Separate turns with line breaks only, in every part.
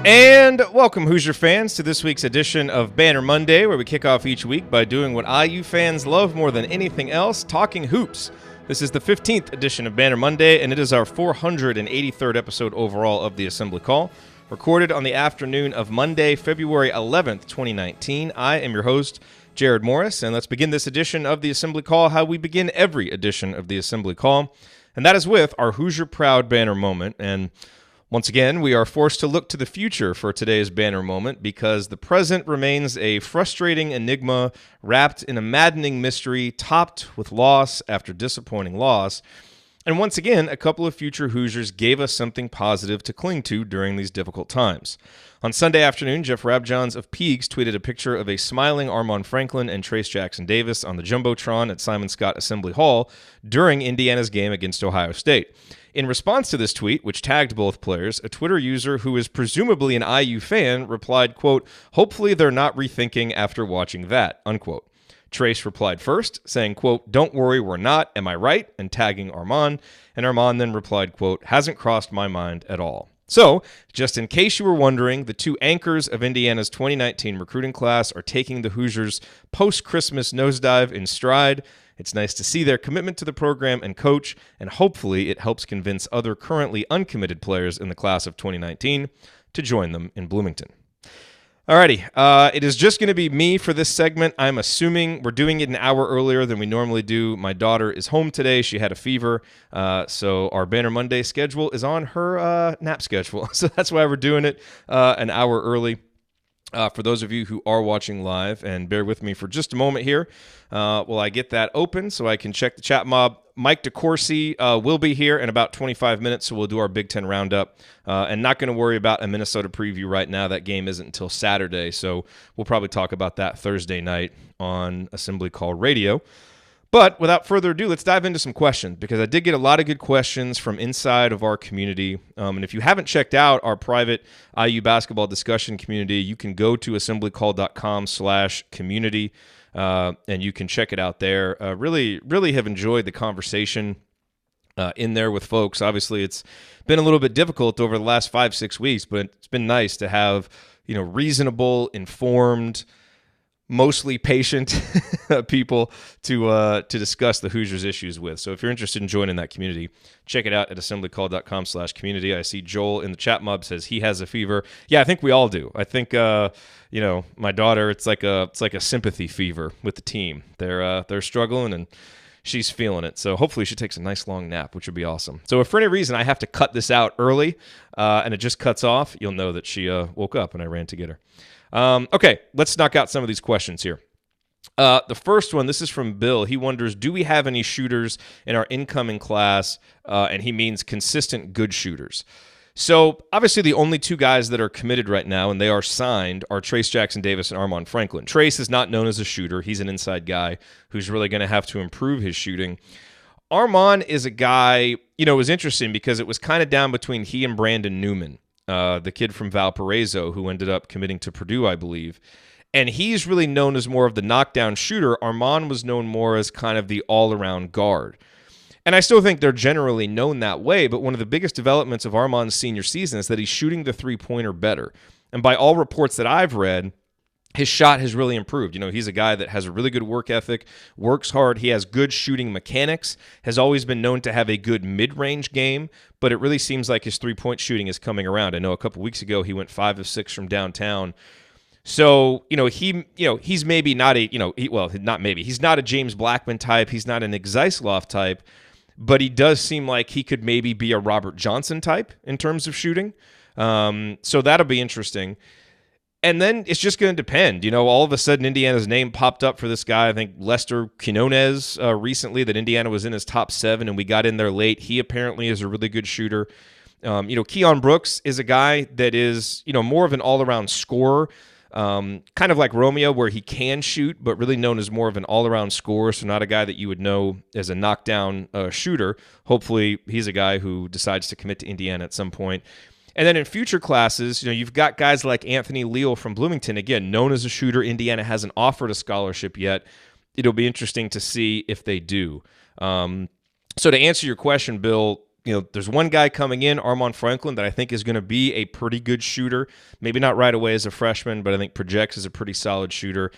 And welcome, Hoosier fans, to this week's edition of Banner Monday, where we kick off each week by doing what IU fans love more than anything else, talking hoops. This is the 15th edition of Banner Monday, and it is our 483rd episode overall of the Assembly Call, recorded on the afternoon of Monday, February 11th, 2019. I am your host, Jerod Morris, and let's begin this edition of the Assembly Call how we begin every edition of the Assembly Call, and that is with our Hoosier Proud Banner moment. And once again, we are forced to look to the future for today's banner moment because the present remains a frustrating enigma wrapped in a maddening mystery, topped with loss after disappointing loss. And once again, a couple of future Hoosiers gave us something positive to cling to during these difficult times. On Sunday afternoon, Jeff Rabjohns of Peegs tweeted a picture of a smiling Armaan Franklin and Trayce Jackson-Davis on the Jumbotron at Simon Skjodt Assembly Hall during Indiana's game against Ohio State. In response to this tweet, which tagged both players, a Twitter user who is presumably an IU fan replied, quote, "Hopefully they're not rethinking after watching that," unquote. Trayce replied first, saying, quote, "Don't worry, we're not, am I right?" and tagging Armaan. And Armaan then replied, quote, "Hasn't crossed my mind at all." So, just in case you were wondering, the two anchors of Indiana's 2019 recruiting class are taking the Hoosiers' post-Christmas nosedive in stride. It's nice to see their commitment to the program and coach, and hopefully it helps convince other currently uncommitted players in the class of 2019 to join them in Bloomington. Alrighty, it is just going to be me for this segment. I'm assuming we're doing it an hour earlier than we normally do. My daughter is home today. She had a fever, so our Banner Monday schedule is on her nap schedule. So that's why we're doing it an hour early. For those of you who are watching live, and bear with me for just a moment here while I get that open so I can check the chat mob. Mike DeCourcy will be here in about 25 minutes, so we'll do our Big Ten Roundup. And not going to worry about a Minnesota preview right now. That game isn't until Saturday, so we'll probably talk about that Thursday night on Assembly Call Radio. But without further ado, let's dive into some questions, because I did get a lot of good questions from inside of our community. And if you haven't checked out our private IU basketball discussion community, you can go to assemblycall.com/community, and you can check it out there. Really have enjoyed the conversation in there with folks. Obviously, it's been a little bit difficult over the last 5-6 weeks, but it's been nice to have, reasonable, informed, mostly patient people to discuss the Hoosiers issues with. So if you're interested in joining that community, check it out at assemblycall.com/community. I see Joel in the chat mob says he has a fever. Yeah, I think we all do. I think my daughter, it's like a sympathy fever with the team. They're struggling and she's feeling it. So hopefully she takes a nice long nap, which would be awesome. So if for any reason I have to cut this out early and it just cuts off, you'll know that she woke up and I ran to get her. Okay, let's knock out some of these questions here. The first one, this is from Bill. He wonders, do we have any shooters in our incoming class? And he means consistent good shooters. So obviously the only two guys that are committed right now, and they are signed, are Trayce Jackson-Davis and Armaan Franklin. Trayce is not known as a shooter. He's an inside guy who's really going to have to improve his shooting. Armaan is a guy, it was interesting because it was kind of down between he and Brandon Newman. The kid from Valparaiso who ended up committing to Purdue, I believe. And he's really known as more of the knockdown shooter. Armaan was known more as kind of the all-around guard. And I still think they're generally known that way, but one of the biggest developments of Armaan's senior season is that he's shooting the three-pointer better. And by all reports that I've read, his shot has really improved. He's a guy that has a really good work ethic, works hard. He has good shooting mechanics, has always been known to have a good mid-range game, but it really seems like his three-point shooting is coming around. I know a couple weeks ago he went 5 of 6 from downtown. So, he's maybe not he's not a James Blackman type. He's not an Exaislov type, but he does seem like he could maybe be a Robert Johnson type in terms of shooting. So that'll be interesting. And then it's just going to depend. All of a sudden Indiana's name popped up for this guy. I think Lester Quinones recently, that Indiana was in his top 7 and we got in there late. He apparently is a really good shooter. Keon Brooks is a guy that is, more of an all-around scorer, kind of like Romeo, where he can shoot, but really known as more of an all-around scorer, so not a guy that you would know as a knockdown shooter. Hopefully he's a guy who decides to commit to Indiana at some point. And then in future classes, you've got guys like Anthony Leal from Bloomington, again, known as a shooter. Indiana hasn't offered a scholarship yet. It'll be interesting to see if they do. So to answer your question, Bill, there's one guy coming in, Armand Franklin, that I think is going to be a pretty good shooter. Maybe not right away as a freshman, but I think projects as a pretty solid shooter.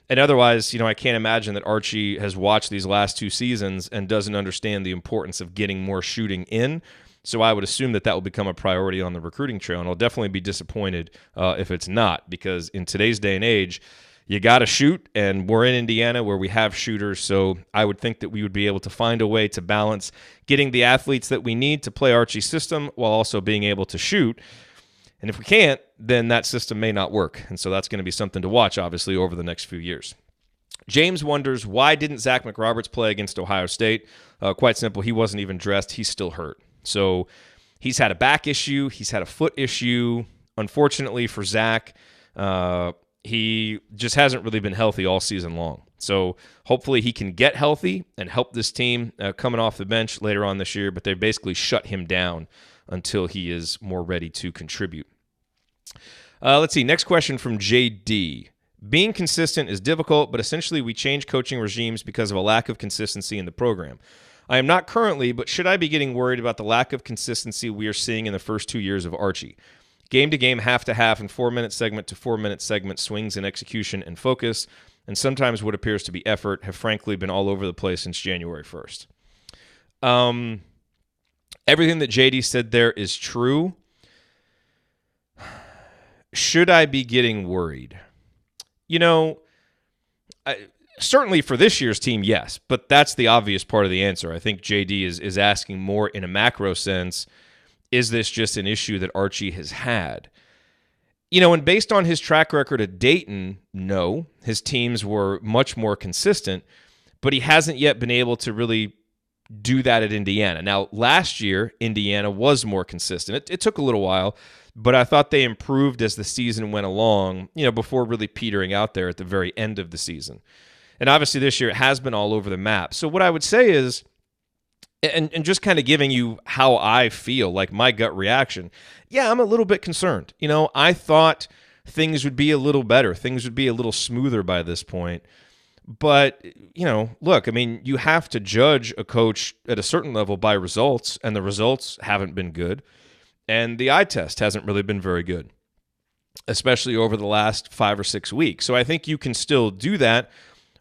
And otherwise, I can't imagine that Archie has watched these last 2 seasons and doesn't understand the importance of getting more shooting in. So I would assume that will become a priority on the recruiting trail, and I'll definitely be disappointed if it's not, because in today's day and age, you got to shoot, and we're in Indiana where we have shooters, so I would think that we would be able to find a way to balance getting the athletes that we need to play Archie's system while also being able to shoot. And if we can't, then that system may not work, and so that's going to be something to watch, obviously, over the next few years. James wonders, why didn't Zach McRoberts play against Ohio State? Quite simple, he wasn't even dressed. He's still hurt. So he's had a back issue. He's had a foot issue. Unfortunately for Zach, he just hasn't really been healthy all season long. So hopefully he can get healthy and help this team coming off the bench later on this year, but they basically shut him down until he is more ready to contribute. Let's see. Next question from JD. Being consistent is difficult, but essentially we change coaching regimes because of a lack of consistency in the program. I am not currently, but should I be getting worried about the lack of consistency we are seeing in the first 2 years of Archie? Game to game, half to half, and 4-minute segment to 4-minute segment swings in execution and focus, and sometimes what appears to be effort, have frankly been all over the place since January 1st. Everything that JD said there is true. Should I be getting worried? Certainly for this year's team, yes, but that's the obvious part of the answer. I think JD is asking more in a macro sense, is this just an issue that Archie has had? And based on his track record at Dayton, no, his teams were much more consistent, but he hasn't yet been able to really do that at Indiana. Now, last year, Indiana was more consistent. It took a little while, but I thought they improved as the season went along, before really petering out there at the very end of the season. And obviously this year it has been all over the map. So what I would say is, and just kind of giving you how I feel, like my gut reaction, yeah, I'm a little bit concerned. I thought things would be a little better. Things would be a little smoother by this point. But, look, you have to judge a coach at a certain level by results, and the results haven't been good. And the eye test hasn't really been very good, especially over the last 5 or 6 weeks. So I think you can still do that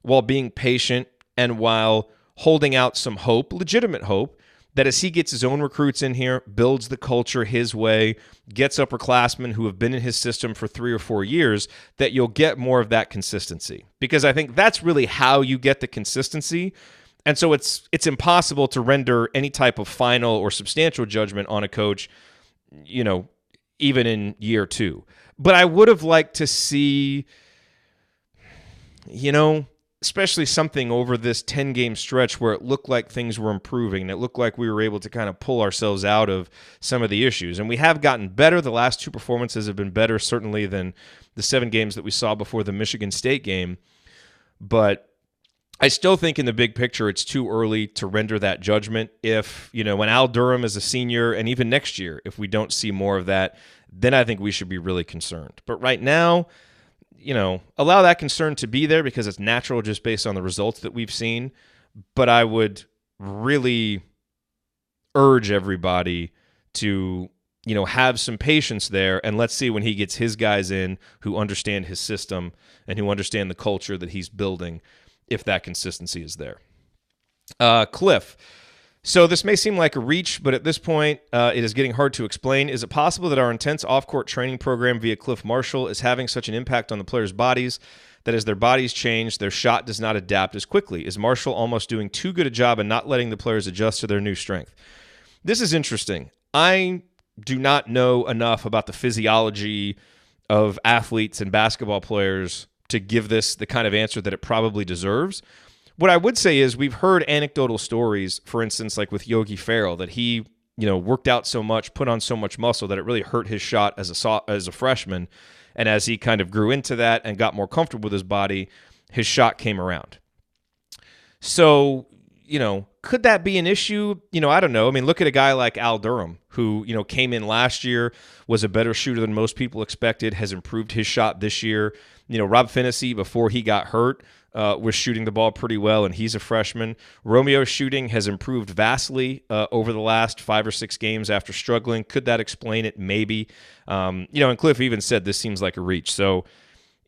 while being patient and while holding out some hope, legitimate hope, that as he gets his own recruits in here, builds the culture his way, gets upperclassmen who have been in his system for 3 or 4 years, that you'll get more of that consistency. Because I think that's really how you get the consistency. And so it's impossible to render any type of final or substantial judgment on a coach, even in year 2. But I would have liked to see, especially something over this 10-game stretch where it looked like things were improving and it looked like we were able to kind of pull ourselves out of some of the issues. And we have gotten better. The last 2 performances have been better, certainly, than the 7 games that we saw before the Michigan State game. But I still think in the big picture it's too early to render that judgment. If, when Al Durham is a senior, and even next year, if we don't see more of that, then I think we should be really concerned. But right now, allow that concern to be there because it's natural just based on the results that we've seen. But I would really urge everybody to, have some patience there. And let's see when he gets his guys in who understand his system and who understand the culture that he's building, if that consistency is there. Cliff. So this may seem like a reach, but at this point, it is getting hard to explain. Is it possible that our intense off-court training program via Cliff Marshall is having such an impact on the players' bodies that as their bodies change, their shot does not adapt as quickly? Is Marshall almost doing too good a job in not letting the players adjust to their new strength? This is interesting. I do not know enough about the physiology of athletes and basketball players to give this the kind of answer that it probably deserves. What I would say is we've heard anecdotal stories, for instance, like with Yogi Ferrell, that he, worked out so much, put on so much muscle that it really hurt his shot as a freshman. And as he kind of grew into that and got more comfortable with his body, his shot came around. So, could that be an issue? I don't know. I mean, look at a guy like Al Durham, who, came in last year, was a better shooter than most people expected, has improved his shot this year. Rob Finney, before he got hurt, was shooting the ball pretty well, and he's a freshman. Romeo's shooting has improved vastly over the last 5 or 6 games after struggling. Could that explain it? Maybe. And Cliff even said this seems like a reach. So,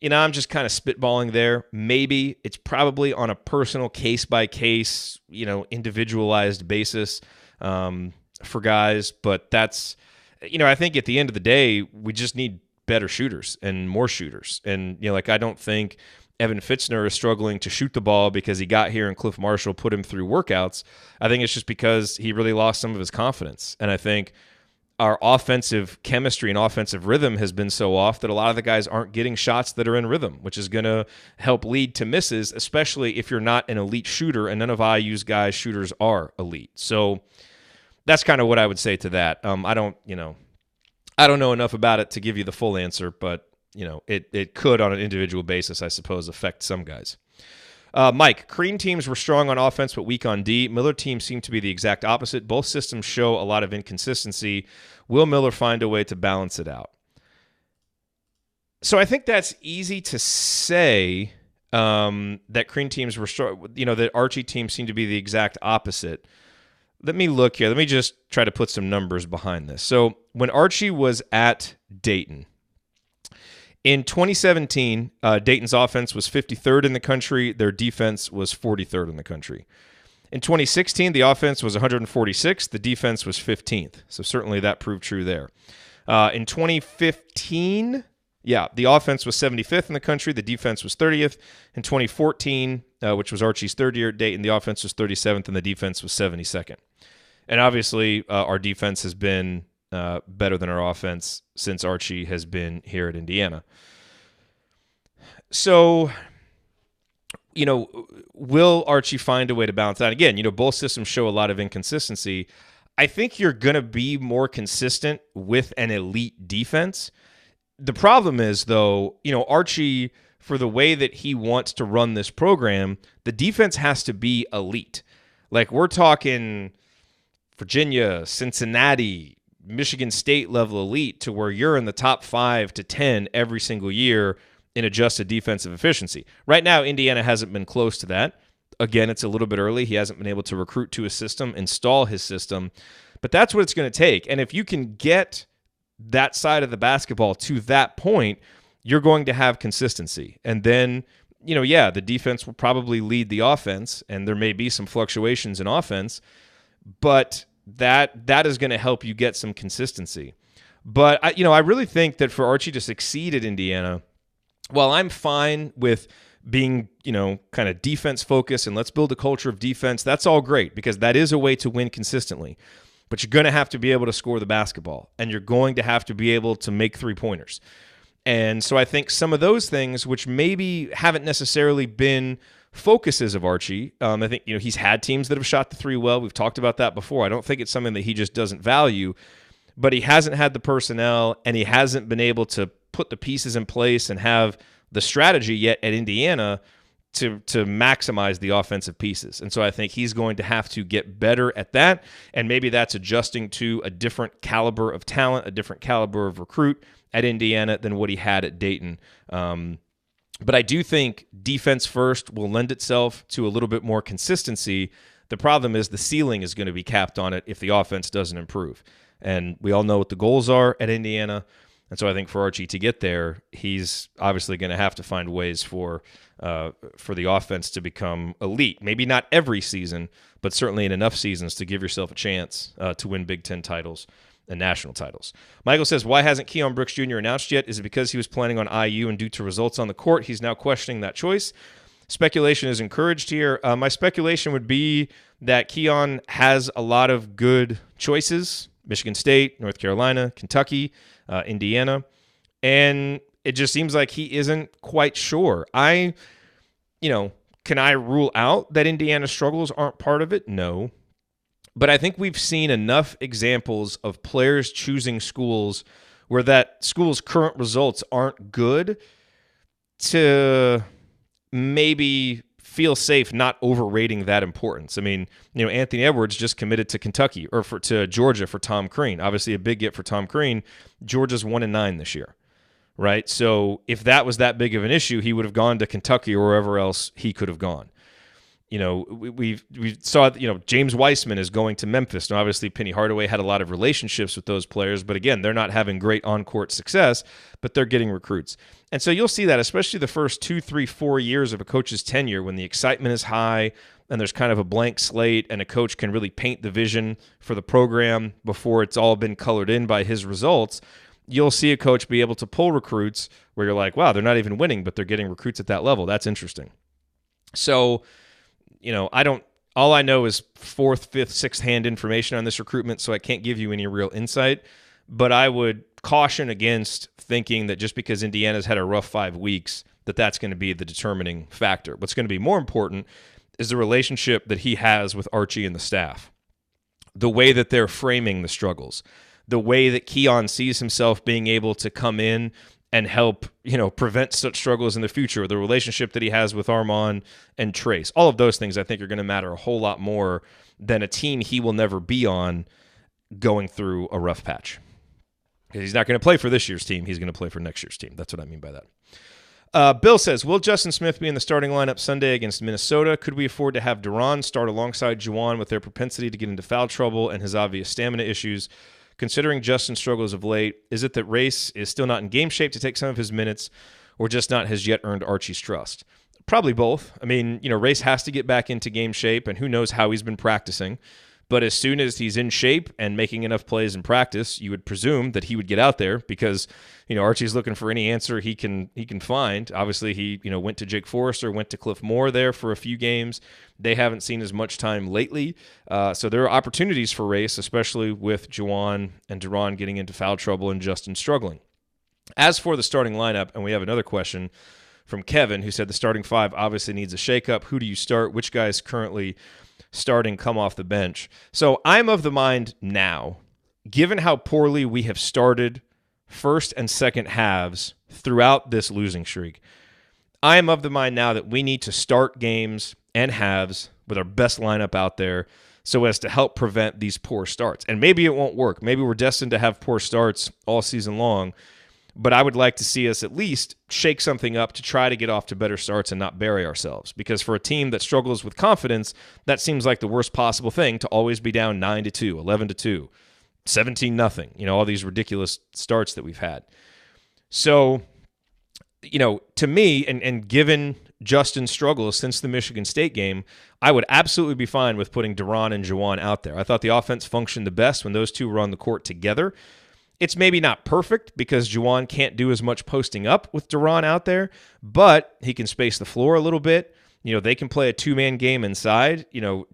I'm just kind of spitballing there. Maybe it's probably on a personal case-by-case, individualized basis for guys. But that's, I think at the end of the day, we just need better shooters and more shooters. And, I don't think Evan Pfitzner is struggling to shoot the ball because he got here and Cliff Marshall put him through workouts. I think it's just because he really lost some of his confidence. And I think our offensive chemistry and offensive rhythm has been so off that a lot of the guys aren't getting shots that are in rhythm, which is going to help lead to misses, especially if you're not an elite shooter, and none of IU's guys' shooters are elite. So that's kind of what I would say to that. I don't know enough about it to give you the full answer, but it could on an individual basis, I suppose, affect some guys. Mike, Crean teams were strong on offense but weak on D. Miller teams seem to be the exact opposite. Both systems show a lot of inconsistency. Will Miller find a way to balance it out? So I think that's easy to say that Crean teams were strong. That Archie teams seem to be the exact opposite. Let me look here. Let me just try to put some numbers behind this. So when Archie was at Dayton, in 2017, Dayton's offense was 53rd in the country. Their defense was 43rd in the country. In 2016, the offense was 146th. The defense was 15th. So certainly that proved true there. In 2015, the offense was 75th in the country. The defense was 30th. In 2014, which was Archie's third year at Dayton, the offense was 37th and the defense was 72nd. And obviously, our defense has been better than our offense since Archie has been here at Indiana. So, will Archie find a way to balance that? Again, both systems show a lot of inconsistency. I think you're going to be more consistent with an elite defense. The problem is, though, Archie, for the way that he wants to run this program, the defense has to be elite. Like, we're talking Virginia, Cincinnati, Michigan State level elite, to where you're in the top 5 to 10 every single year in adjusted defensive efficiency. Right now, Indiana hasn't been close to that. Again, it's a little bit early. He hasn't been able to recruit to his system, install his system, but that's what it's going to take. And if you can get that side of the basketball to that point, you're going to have consistency. And then, the defense will probably lead the offense, and there may be some fluctuations in offense, but that is going to help you get some consistency. But I really think that for Archie to succeed at Indiana, while I'm fine with being, kind of defense focused and let's build a culture of defense, that's all great because that is a way to win consistently. But you're going to have to be able to score the basketball, and you're going to have to be able to make three-pointers. And so I think some of those things, which maybe haven't necessarily been focuses of Archie, I think, he's had teams that have shot the three well. We've talked about that before. I don't think it's something that he just doesn't value, but he hasn't had the personnel, and he hasn't been able to put the pieces in place and have the strategy yet at Indiana to maximize the offensive pieces. And so I think he's going to have to get better at that, and maybe that's adjusting to a different caliber of talent, a different caliber of recruit at Indiana than what he had at Dayton. But I do think defense first will lend itself to a little bit more consistency. The problem is the ceiling is going to be capped on it if the offense doesn't improve. And we all know what the goals are at Indiana. And so I think for Archie to get there, he's obviously going to have to find ways for the offense to become elite. Maybe not every season, but certainly in enough seasons to give yourself a chance to win Big Ten titles and national titles. Michael says, why hasn't Keon Brooks Jr. announced yet? Is it because he was planning on IU and due to results on the court, he's now questioning that choice? Speculation is encouraged here. My speculation would be that Keon has a lot of good choices. Michigan State, North Carolina, Kentucky, Indiana. And it just seems like he isn't quite sure. Can I rule out that Indiana's struggles aren't part of it? No. But I think we've seen enough examples of players choosing schools where that school's current results aren't good to maybe feel safe not overrating that importance. I mean, Anthony Edwards just committed to Kentucky or to Georgia for Tom Crean. Obviously a big get for Tom Crean. Georgia's 1-9 this year, right? So if that was that big of an issue, he would have gone to Kentucky or wherever else he could have gone. We saw, James Weissman is going to Memphis. Now, obviously, Penny Hardaway had a lot of relationships with those players, but again, they're not having great on-court success, but they're getting recruits. And so you'll see that, especially the first 2, 3, 4 years of a coach's tenure when the excitement is high and there's kind of a blank slate and a coach can really paint the vision for the program before it's all been colored in by his results. You'll see a coach be able to pull recruits where you're like, wow, they're not even winning, but they're getting recruits at that level. That's interesting. So, all I know is fourth, fifth, sixth hand information on this recruitment, so I can't give you any real insight. But I would caution against thinking that just because Indiana's had a rough 5 weeks, that's going to be the determining factor. What's going to be more important is the relationship that he has with Archie and the staff, the way that they're framing the struggles, the way that Keon sees himself being able to come in and help, prevent such struggles in the future, the relationship that he has with Armand and Trace. All of those things I think are going to matter a whole lot more than a team he will never be on going through a rough patch. Because he's not going to play for this year's team. He's going to play for next year's team. That's what I mean by that. Bill says, will Justin Smith be in the starting lineup Sunday against Minnesota? Could we afford to have Doron start alongside Juwan with their propensity to get into foul trouble and his obvious stamina issues? Considering Justin's struggles of late, is it that Race is still not in game shape to take some of his minutes or just not has yet earned Archie's trust? Probably both. I mean, Race has to get back into game shape, and who knows how he's been practicing. But as soon as he's in shape and making enough plays in practice, you would presume that he would get out there because, Archie's looking for any answer he can find. Obviously, he, went to Jake Forrester, went to Cliff Moore there for a few games. They haven't seen as much time lately. So there are opportunities for Race, especially with Juwan and Doron getting into foul trouble and Justin struggling. As for the starting lineup, and we have another question from Kevin, who said the starting five obviously needs a shakeup. Who do you start? Which guys currently starting come off the bench? So I'm of the mind now, given how poorly we have started first and second halves throughout this losing streak, I am of the mind now that we need to start games and halves with our best lineup out there so as to help prevent these poor starts. And maybe it won't work. Maybe we're destined to have poor starts all season long, but I would like to see us at least shake something up to try to get off to better starts and not bury ourselves. Because for a team that struggles with confidence, that seems like the worst possible thing, to always be down 9-2, 11-2, 17-0, all these ridiculous starts that we've had. So, to me, and given Justin's struggles since the Michigan State game, I would absolutely be fine with putting Doron and Juwan out there. I thought the offense functioned the best when those two were on the court together. It's maybe not perfect because Juwan can't do as much posting up with Doron out there, but he can space the floor a little bit. They can play a two-man game inside.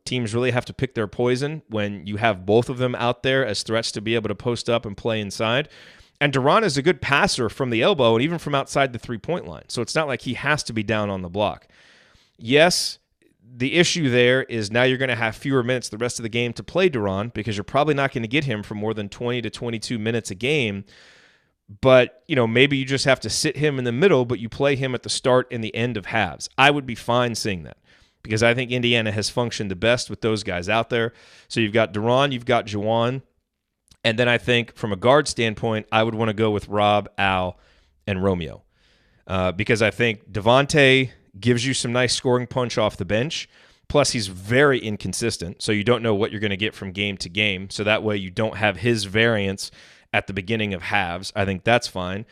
Teams really have to pick their poison when you have both of them out there as threats to be able to post up and play inside. And Doron is a good passer from the elbow and even from outside the three-point line. So it's not like he has to be down on the block. Yes, the issue there is now you're going to have fewer minutes the rest of the game to play Doron because you're probably not going to get him for more than 20 to 22 minutes a game. But, maybe you just have to sit him in the middle, but you play him at the start and the end of halves. I would be fine seeing that because I think Indiana has functioned the best with those guys out there. So you've got Doron, you've got Juwan. And then I think from a guard standpoint, I would want to go with Rob, Al, and Romeo because I think Devontae gives you some nice scoring punch off the bench. Plus, he's very inconsistent, so you don't know what you're going to get from game to game. So that way you don't have his variance at the beginning of halves. I think that's fine.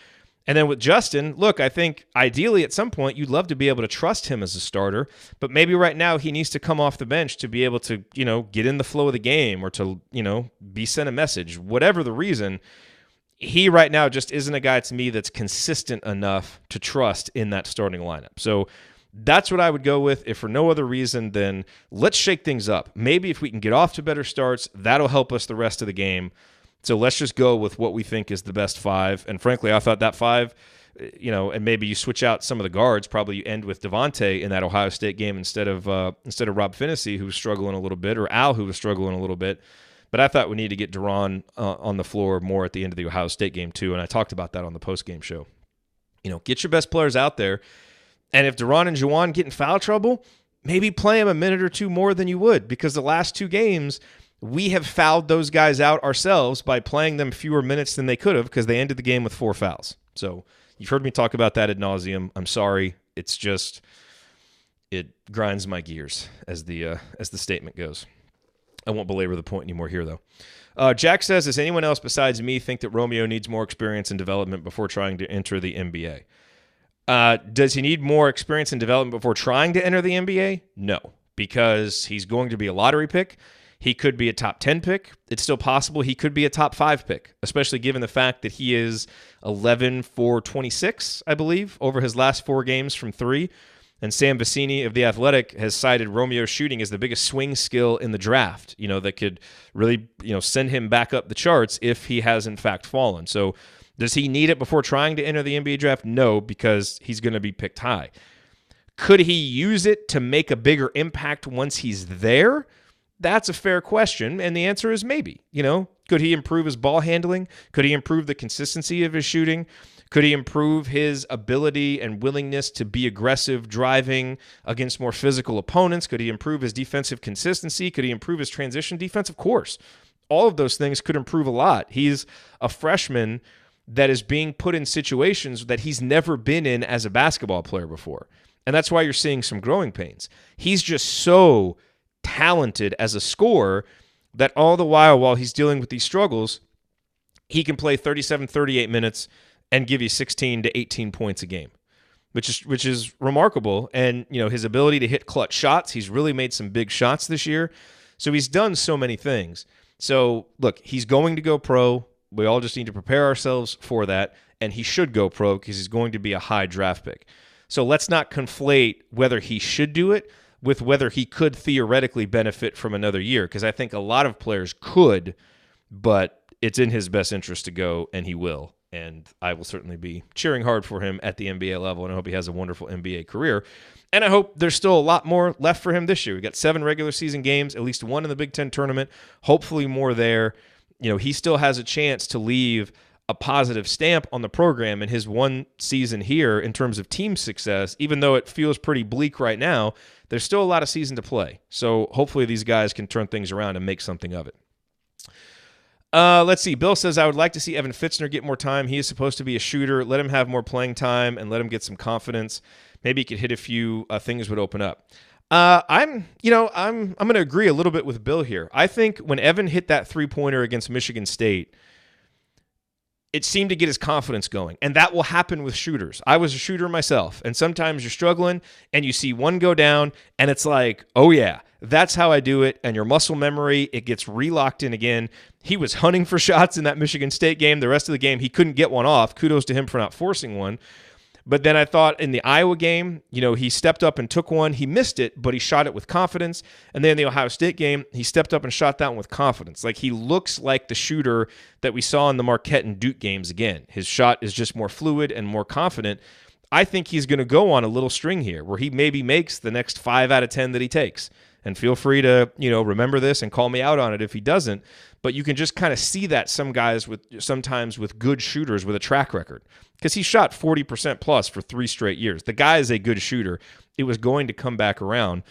And then with Justin, look, I think ideally at some point you'd love to be able to trust him as a starter, but maybe right now he needs to come off the bench to be able to, get in the flow of the game or to, be sent a message. Whatever the reason, he right now just isn't a guy to me that's consistent enough to trust in that starting lineup. So that's what I would go with. If for no other reason, then let's shake things up. Maybe if we can get off to better starts, that'll help us the rest of the game. So let's just go with what we think is the best five. And frankly, I thought that five, and maybe you switch out some of the guards. Probably you end with Devontae in that Ohio State game instead of Rob Finney, who was struggling a little bit, or Al, who was struggling a little bit. But I thought we need to get Doron on the floor more at the end of the Ohio State game too. And I talked about that on the post-game show. Get your best players out there. And if Doron and Juwan get in foul trouble, maybe play him a minute or two more than you would, because the last 2 games, we have fouled those guys out ourselves by playing them fewer minutes than they could have because they ended the game with 4 fouls. So you've heard me talk about that ad nauseum. I'm sorry. It's just, it grinds my gears, as the statement goes. I won't belabor the point anymore here, though. Jack says, does anyone else besides me think that Romeo needs more experience and development before trying to enter the NBA? Does he need more experience and development before trying to enter the NBA? No, because he's going to be a lottery pick. He could be a top 10 pick. It's still possible he could be a top 5 pick, especially given the fact that he is 11 for 26, I believe, over his last 4 games from 3. And Sam Vecini of The Athletic has cited Romeo's shooting as the biggest swing skill in the draft, that could really, send him back up the charts if he has in fact fallen. So does he need it before trying to enter the NBA draft? No, because he's going to be picked high. Could he use it to make a bigger impact once he's there? That's a fair question, and the answer is maybe. Could he improve his ball handling? Could he improve the consistency of his shooting? Could he improve his ability and willingness to be aggressive driving against more physical opponents? Could he improve his defensive consistency? Could he improve his transition defense? Of course. All of those things could improve a lot. He's a freshman that is being put in situations that he's never been in as a basketball player before, and that's why you're seeing some growing pains. He's just so talented as a scorer that all the while he's dealing with these struggles, he can play 37, 38 minutes and give you 16 to 18 points a game, which is remarkable. And, his ability to hit clutch shots, he's really made some big shots this year. So he's done so many things. So, look, he's going to go pro. We all just need to prepare ourselves for that, and he should go pro because he's going to be a high draft pick. So let's not conflate whether he should do it with whether he could theoretically benefit from another year, because I think a lot of players could, but it's in his best interest to go, and he will. And I will certainly be cheering hard for him at the NBA level, and I hope he has a wonderful NBA career. And I hope there's still a lot more left for him this year. We got 7 regular season games, at least 1 in the Big Ten tournament, hopefully more there. He still has a chance to leave a positive stamp on the program in his 1 season here in terms of team success. Even though it feels pretty bleak right now, there's still a lot of season to play. So hopefully these guys can turn things around and make something of it. Let's see. Bill says, I would like to see Evan Pfitzner get more time. He is supposed to be a shooter. Let him have more playing time and let him get some confidence. Maybe he could hit a few things would open up. I'm going to agree a little bit with Bill here. I think when Evan hit that 3-pointer against Michigan State, it seemed to get his confidence going, and that will happen with shooters. I was a shooter myself, and sometimes you're struggling, and you see one go down, and it's like, oh yeah, that's how I do it, and your muscle memory, it gets relocked in again. He was hunting for shots in that Michigan State game. The rest of the game, he couldn't get one off. Kudos to him for not forcing one. But then I thought in the Iowa game, he stepped up and took one. He missed it, but he shot it with confidence. And then in the Ohio State game, he stepped up and shot that one with confidence. Like, he looks like the shooter that we saw in the Marquette and Duke games again. His shot is just more fluid and more confident. I think he's going to go on a little string here where he maybe makes the next 5 out of 10 that he takes. And feel free to, remember this and call me out on it if he doesn't. But you can just kind of see that sometimes with good shooters with a track record. Because he shot 40% plus for 3 straight years. The guy is a good shooter. It was going to come back around.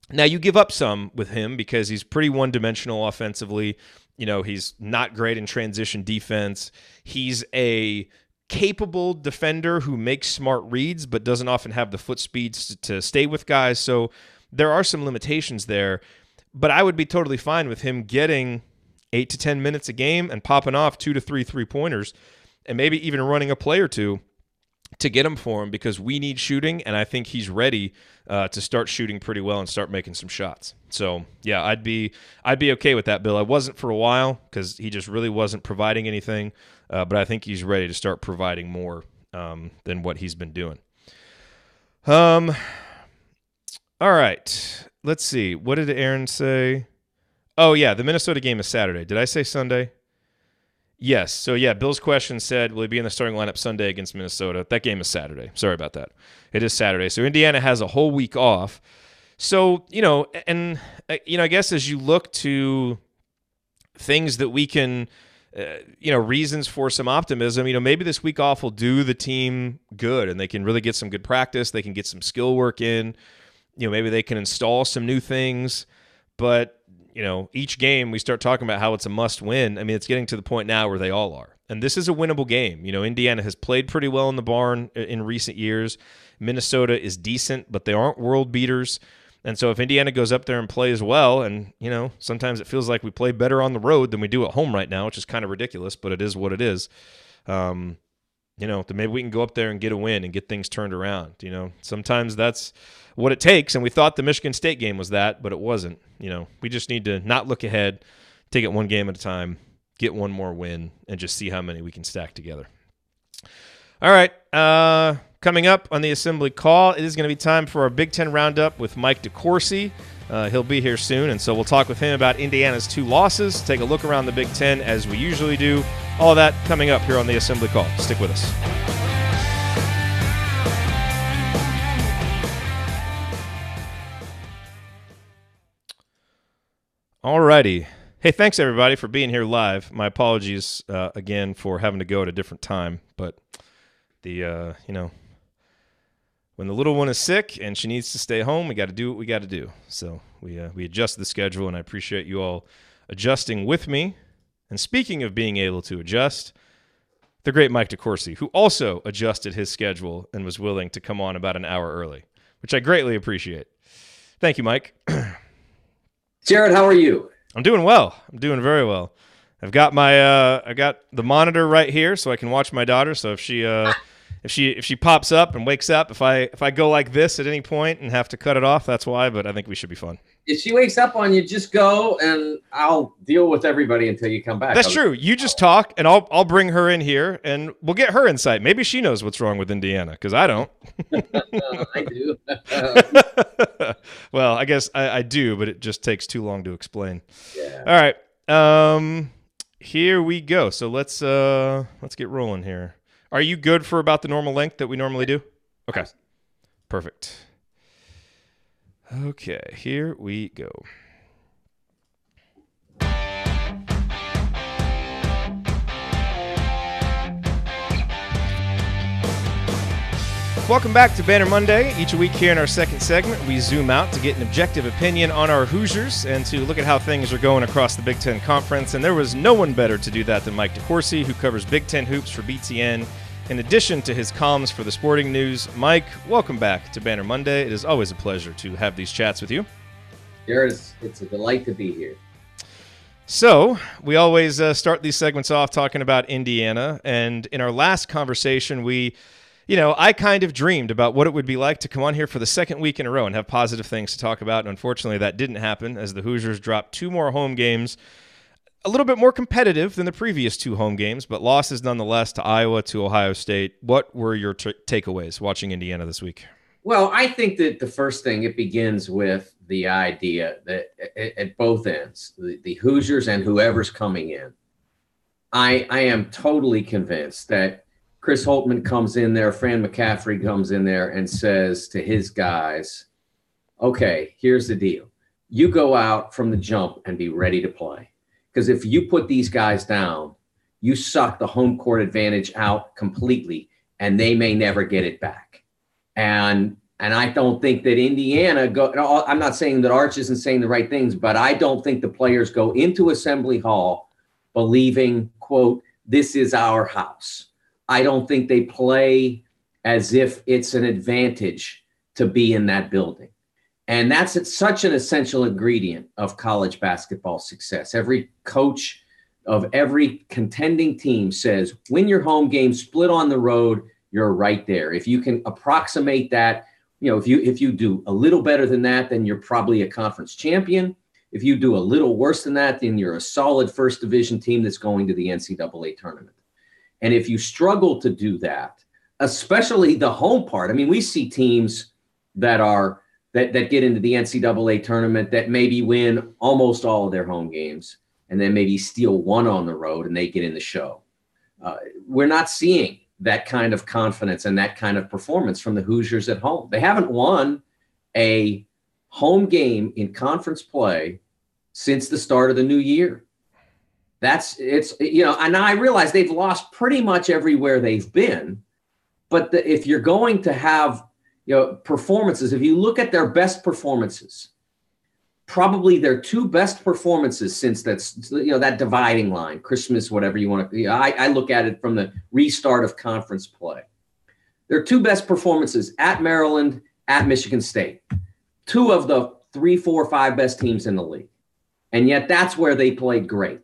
Now, you give up some with him because he's pretty one-dimensional offensively. He's not great in transition defense. He's a capable defender who makes smart reads but doesn't often have the foot speeds to stay with guys. So there are some limitations there. But I would be totally fine with him getting 8 to 10 minutes a game and popping off 2 to 3 3-pointers and maybe even running a play or two to get him for him, because we need shooting, and I think he's ready to start shooting pretty well and start making some shots. So, yeah, I'd be okay with that, Bill. I wasn't for a while because he just really wasn't providing anything, but I think he's ready to start providing more than what he's been doing. All right. Let's see. What did Aaron say? Oh, yeah, the Minnesota game is Saturday. Did I say Sunday? Yes. So, yeah, Bill's question said, will he be in the starting lineup Sunday against Minnesota? That game is Saturday. Sorry about that. It is Saturday. So, Indiana has a whole week off. So, I guess as you look to things that we can, reasons for some optimism, maybe this week off will do the team good and they can really get some good practice. They can get some skill work in. maybe they can install some new things, but each game we start talking about how it's a must win. I mean, it's getting to the point now where they all are. And this is a winnable game. Indiana has played pretty well in the barn in recent years. Minnesota is decent, but they aren't world beaters. And so if Indiana goes up there and plays well, and, sometimes it feels like we play better on the road than we do at home right now, which is kind of ridiculous, but it is what it is. Then maybe we can go up there and get a win and get things turned around. Sometimes that's what it takes. And we thought the Michigan State game was that, but it wasn't. We just need to not look ahead, take it one game at a time, get one more win, and just see how many we can stack together. All right. Coming up on the Assembly Call, it is going to be time for our Big Ten Roundup with Mike DeCourcy. He'll be here soon, and so we'll talk with him about Indiana's 2 losses, take a look around the Big Ten as we usually do. All of that coming up here on the Assembly Call. Stick with us. All righty. Hey, thanks everybody for being here live. My apologies again for having to go at a different time, but the when the little one is sick and she needs to stay home, we got to do what we got to do. So we adjusted the schedule, and I appreciate you all adjusting with me. And speaking of being able to adjust, the great Mike DeCourcy, who also adjusted his schedule and was willing to come on about an hour early, which I greatly appreciate. Thank you, Mike.
Jerod, how are you?
I'm doing well. I'm doing very well. I've got I got the monitor right here so I can watch my daughter. So if she pops up and wakes up, if I go like this at any point and have to cut it off, that's why. But I think we should be fun.
If she wakes up on you, just go and I'll deal with everybody until you come back.
That's true. You just talk, and I'll bring her in here, and we'll get her insight. Maybe she knows what's wrong with Indiana, because I don't.
I do.
Well, I guess I do, but it just takes too long to explain.
Yeah.
All right. Here we go. So let's get rolling here. Are you good for about the normal length that we normally do? Okay. Perfect. Okay, here we go. Welcome back to Banner Monday. Each week here in our second segment, we zoom out to get an objective opinion on our Hoosiers and to look at how things are going across the Big Ten Conference. And there was no one better to do that than Mike DeCourcy, who covers Big Ten hoops for BTN. In addition to his columns for the Sporting News, Mike, welcome back to Banner Monday. It is always a pleasure to have these chats with you.
Jerod, it's a delight to be here.
So we always start these segments off talking about Indiana. And in our last conversation, I kind of dreamed about what it would be like to come on here for the second week in a row and have positive things to talk about. And unfortunately, that didn't happen as the Hoosiers dropped 2 more home games. A little bit more competitive than the previous 2 home games, but losses nonetheless to Iowa, to Ohio State. What were your takeaways watching Indiana this week?
Well, I think that the first thing, it begins with the idea that at both ends, the Hoosiers and whoever's coming in, I am totally convinced that Chris Holtmann comes in there, Fran McCaffrey comes in there and says to his guys, okay, here's the deal. You go out from the jump and be ready to play. Because if you put these guys down, you suck the home court advantage out completely, and they may never get it back. And I don't think that Indiana I'm not saying that Arch isn't saying the right things, but I don't think the players go into Assembly Hall believing, quote, this is our house. I don't think they play as if it's an advantage to be in that building. And that's such an essential ingredient of college basketball success. Every coach of every contending team says, win your home game, split on the road, you're right there. If you can approximate that, if you do a little better than that, then you're probably a conference champion. If you do a little worse than that, then you're a solid first division team that's going to the NCAA tournament. And if you struggle to do that, especially the home part, I mean, we see teams that get into the NCAA tournament that maybe win almost all of their home games and then maybe steal one on the road and they get in the show. We're not seeing that kind of confidence and that kind of performance from the Hoosiers at home. They haven't won a home game in conference play since the start of the new year. And I realize they've lost pretty much everywhere they've been, but if you're going to have performances, if you look at their best performances, probably their two best performances since that dividing line, Christmas, whatever you want to, I look at it from the restart of conference play. Their two best performances at Maryland, at Michigan State, two of the 3, 4, 5 best teams in the league. And yet that's where they played great.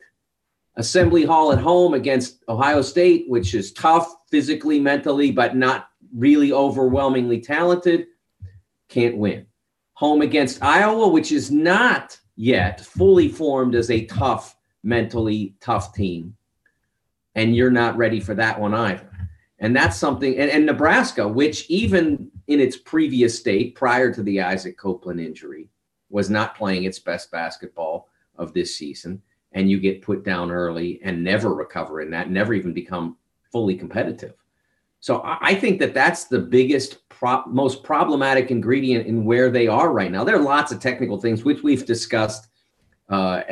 Assembly Hall at home against Ohio State, which is tough physically, mentally, but not really overwhelmingly talented, can't win. Home against Iowa, which is not yet fully formed as a tough, mentally tough team. And you're not ready for that one either. And that's something, and Nebraska, which even in its previous state, prior to the Isaac Copeland injury, was not playing its best basketball of this season. And you get put down early and never recover in that, never even become fully competitive. So I think that's the biggest, most problematic ingredient in where they are right now. There are lots of technical things, which we've discussed, on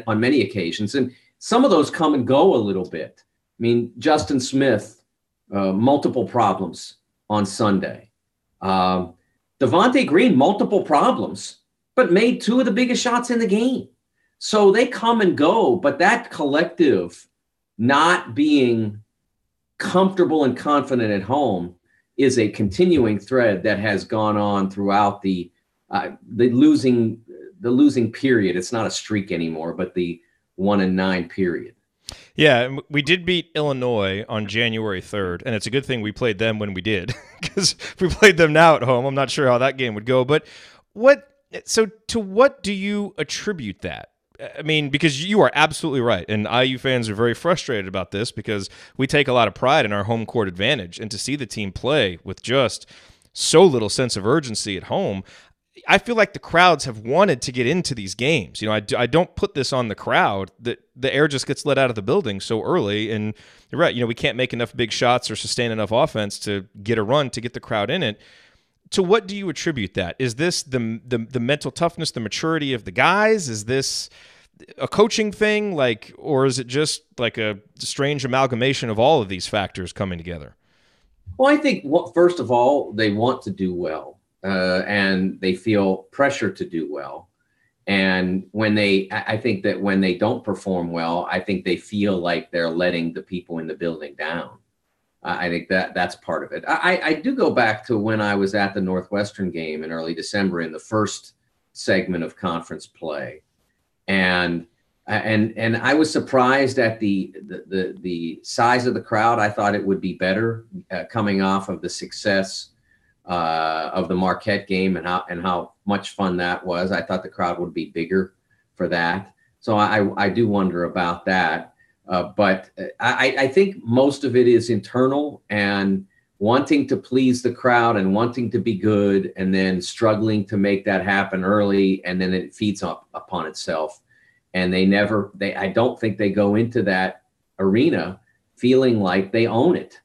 many occasions. And some of those come and go a little bit. I mean, Justin Smith, multiple problems on Sunday. Devontae Green, multiple problems, but made two of the biggest shots in the game. So they come and go, but that collective not being comfortable and confident at home is a continuing thread that has gone on throughout the losing period. It's not a streak anymore, but the 1-9 period.
Yeah, we did beat Illinois on January 3rd, and it's a good thing we played them when we did, because if we played them now at home, I'm not sure how that game would go. But to what do you attribute that? I mean, because you are absolutely right, and IU fans are very frustrated about this because we take a lot of pride in our home court advantage, and to see the team play with just so little sense of urgency at home, I feel like the crowds have wanted to get into these games. I don't put this on the crowd, that the air just gets let out of the building so early. And you're right, we can't make enough big shots or sustain enough offense to get a run to get the crowd in it. To what do you attribute that? Is this the mental toughness, the maturity of the guys? Is this a coaching thing, or is it just like a strange amalgamation of all of these factors coming together?
Well, I think first of all, they want to do well. And they feel pressure to do well. And I think that when they don't perform well, I think they feel like they're letting the people in the building down. I think that's part of it. I do go back to when I was at the Northwestern game in early December in the first segment of conference play. And I was surprised at the size of the crowd. I thought it would be better coming off of the success of the Marquette game and how much fun that was. I thought the crowd would be bigger for that. So I do wonder about that. But I think most of it is internal and wanting to please the crowd and wanting to be good and then struggling to make that happen early. And then it feeds upon itself. And I don't think they go into that arena feeling like they own it.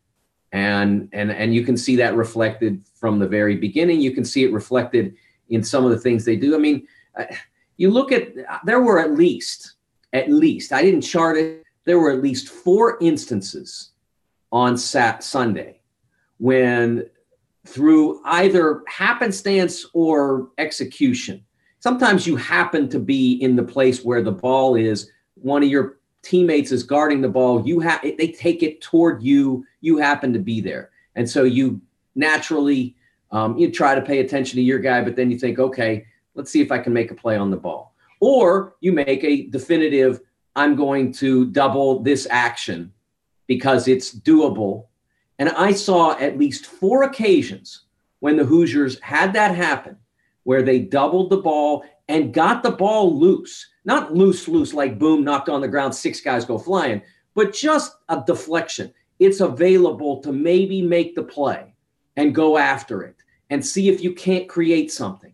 And you can see that reflected from the very beginning. You can see it reflected in some of the things they do. I mean, you look at, there were at least, I didn't chart it, there were at least 4 instances on Sunday when, through either happenstance or execution, sometimes you happen to be in the place where the ball is, one of your teammates is guarding the ball, they take it toward you, you happen to be there. And so you naturally, you try to pay attention to your guy, but then you think, okay, let's see if I can make a play on the ball. Or you make a definitive, I'm going to double this action because it's doable. And I saw at least 4 occasions when the Hoosiers had that happen, where they doubled the ball and got the ball loose. Not loose like boom, knocked on the ground, 6 guys go flying, but just a deflection. It's available to maybe make the play and go after it and see if you can't create something.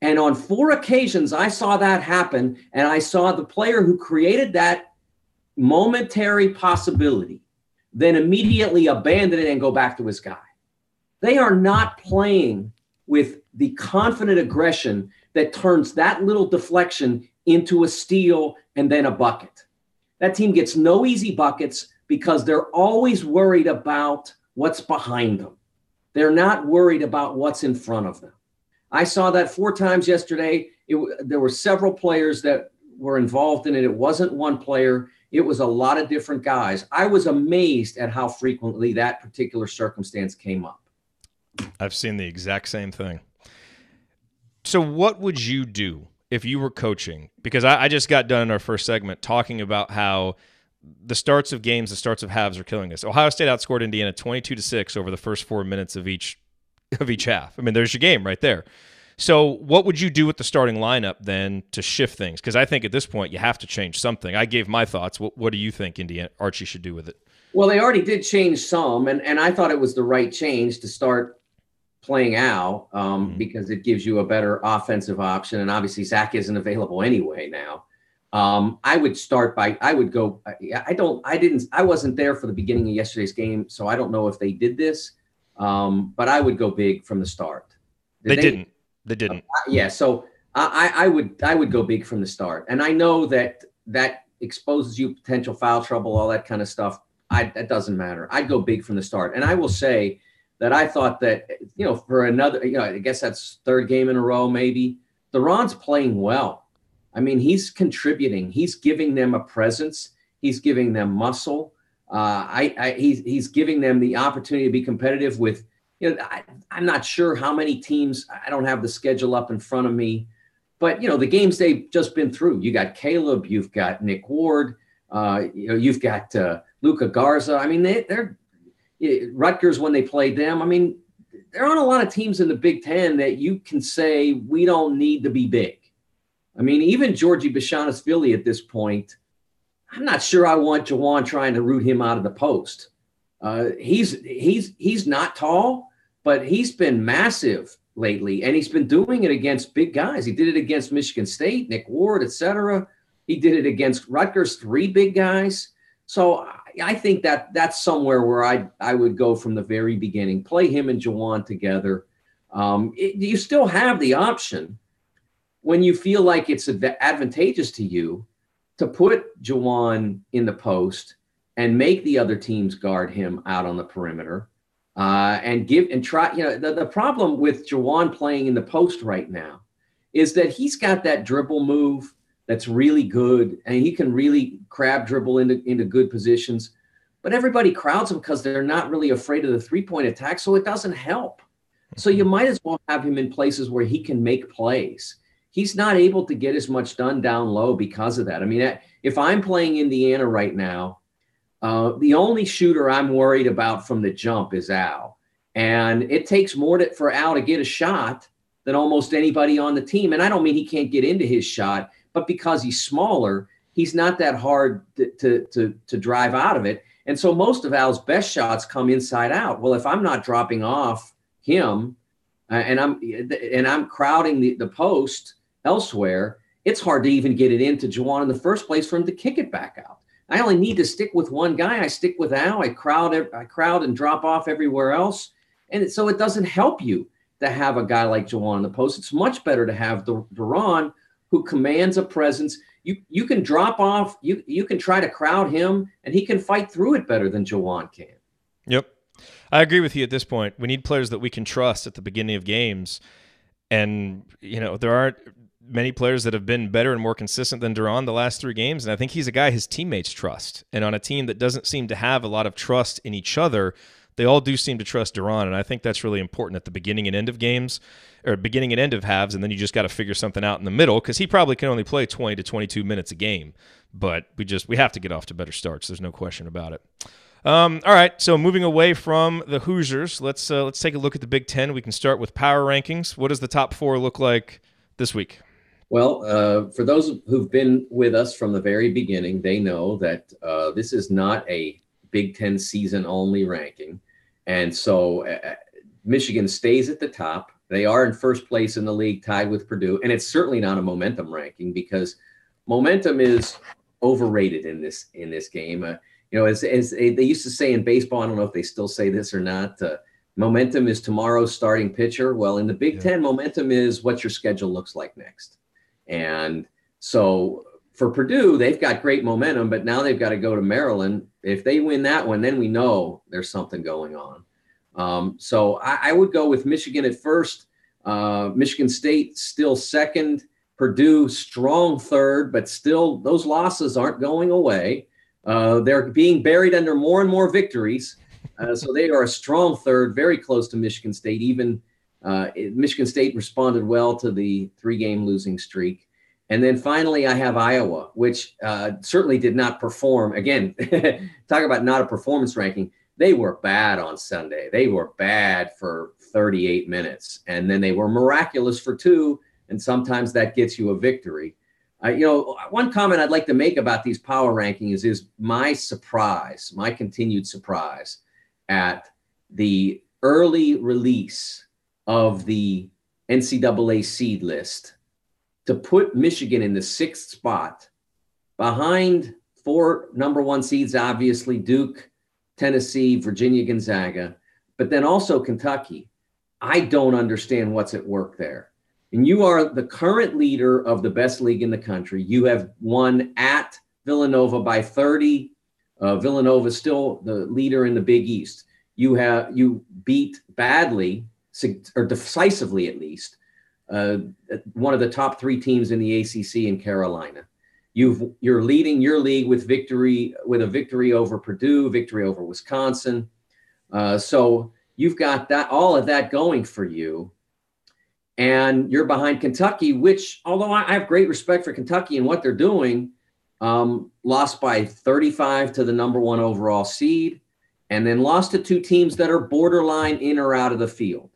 And on 4 occasions, I saw that happen, and I saw the player who created that momentary possibility then immediately abandon it and go back to his guy. They are not playing with the confident aggression that turns that little deflection into a steal and then a bucket. That team gets no easy buckets because they're always worried about what's behind them. They're not worried about what's in front of them. I saw that 4 times yesterday. There were several players that were involved in it. It wasn't one player. It was a lot of different guys. I was amazed at how frequently that particular circumstance came up.
I've seen the exact same thing. So what would you do if you were coaching? Because I just got done in our first segment talking about how the starts of games, the starts of halves are killing us. Ohio State outscored Indiana 22-6 over the first 4 minutes of each half. I mean, there's your game right there. So what would you do with the starting lineup then to shift things? Because I think at this point you have to change something. I gave my thoughts. What do you think Archie should do with it?
Well, they already did change some, and I thought it was the right change to start playing Al because it gives you a better offensive option, and obviously Zach isn't available anyway now. I would start by I wasn't there for the beginning of yesterday's game, so I don't know if they did this, but I would go big from the start.
They didn't.
Yeah, so I would go big from the start, and I know that exposes you potential foul trouble, all that kind of stuff. That doesn't matter. I'd go big from the start, and I will say that I thought that for another, I guess that's 3rd game in a row, maybe Doron's playing well. I mean, he's contributing. He's giving them a presence. He's giving them muscle. He's giving them the opportunity to be competitive with. I'm not sure how many teams. I don't have the schedule up in front of me, but the games they've just been through. You got Caleb, you've got Nick Ward, you've got Luka Garza. I mean, they're Rutgers when they played them. I mean, there aren't a lot of teams in the Big Ten that you can say we don't need to be big. I mean, even Georgie Bashana's-Philly at this point, I'm not sure I want Juwan trying to root him out of the post. He's not tall, but he's been massive lately, and he's been doing it against big guys. He did it against Michigan State, Nick Ward, etc. He did it against Rutgers, 3 big guys. So I think that's somewhere where I would go from the very beginning. Play him and Juwan together. You still have the option when you feel like it's advantageous to you to put Juwan in the post and make the other teams guard him out on the perimeter, and try. The problem with Juwan playing in the post right now is that he's got that dribble move that's really good, and he can really crab dribble into good positions. But everybody crowds him because they're not really afraid of the 3-point attack, so it doesn't help. So you might as well have him in places where he can make plays. He's not able to get as much done down low because of that. I mean, if I'm playing Indiana right now, the only shooter I'm worried about from the jump is Al. And it takes more for Al to get a shot than almost anybody on the team. And I don't mean he can't get into his shot, but because he's smaller, he's not that hard to drive out of it. And so most of Al's best shots come inside out. Well, if I'm not dropping off him and I'm crowding the post elsewhere, it's hard to even get it into Juwan in the first place for him to kick it back out. I only need to stick with one guy. I stick with Al. I crowd and drop off everywhere else. And so it doesn't help you to have a guy like Juwan in the post. It's much better to have Doron, who commands a presence. You can drop off. You can try to crowd him, and he can fight through it better than Juwan can.
Yep. I agree with you at this point. We need players that we can trust at the beginning of games. And, there aren't many players that have been better and more consistent than Doron the last 3 games. And I think he's a guy his teammates trust. And on a team that doesn't seem to have a lot of trust in each other, they all do seem to trust Doron. And I think that's really important at the beginning and end of games, or beginning and end of halves. And then you just got to figure something out in the middle, because he probably can only play 20 to 22 minutes a game. But we have to get off to better starts. There's no question about it. All right, so moving away from the Hoosiers, let's take a look at the Big Ten. We can start with power rankings. What does the top 4 look like this week?
Well, for those who've been with us from the very beginning, they know that this is not a Big Ten season-only ranking. And so Michigan stays at the top. They are in first place in the league, tied with Purdue. And it's certainly not a momentum ranking, because momentum is overrated in this game. As they used to say in baseball, I don't know if they still say this or not, momentum is tomorrow's starting pitcher. Well, in the Big Ten, momentum is what your schedule looks like next. And so for Purdue, they've got great momentum, but now they've got to go to Maryland. If they win that one, then we know there's something going on. So I would go with Michigan at first. Michigan State still second. Purdue strong third, but still those losses aren't going away. They're being buried under more and more victories. So they are a strong third, very close to Michigan State. Even Michigan State responded well to the 3-game losing streak. And then finally, I have Iowa, which certainly did not perform. Again, talk about not a performance ranking. They were bad on Sunday. They were bad for 38 minutes, and then they were miraculous for 2, and sometimes that gets you a victory. One comment I'd like to make about these power rankings is my continued surprise at the early release of the NCAA seed list to put Michigan in the 6th spot behind 4 number 1 seeds, obviously Duke, Tennessee, Virginia, Gonzaga, but then also Kentucky. I don't understand what's at work there. And you are the current leader of the best league in the country. You have won at Villanova by 30. Villanova is still the leader in the Big East. You beat badly, or decisively at least, one of the top 3 teams in the ACC in Carolina. You're leading your league with a victory over Purdue, victory over Wisconsin. So you've got all of that going for you. And you're behind Kentucky, which, although I have great respect for Kentucky and what they're doing, lost by 35 to the number 1 overall seed, and then lost to 2 teams that are borderline in or out of the field,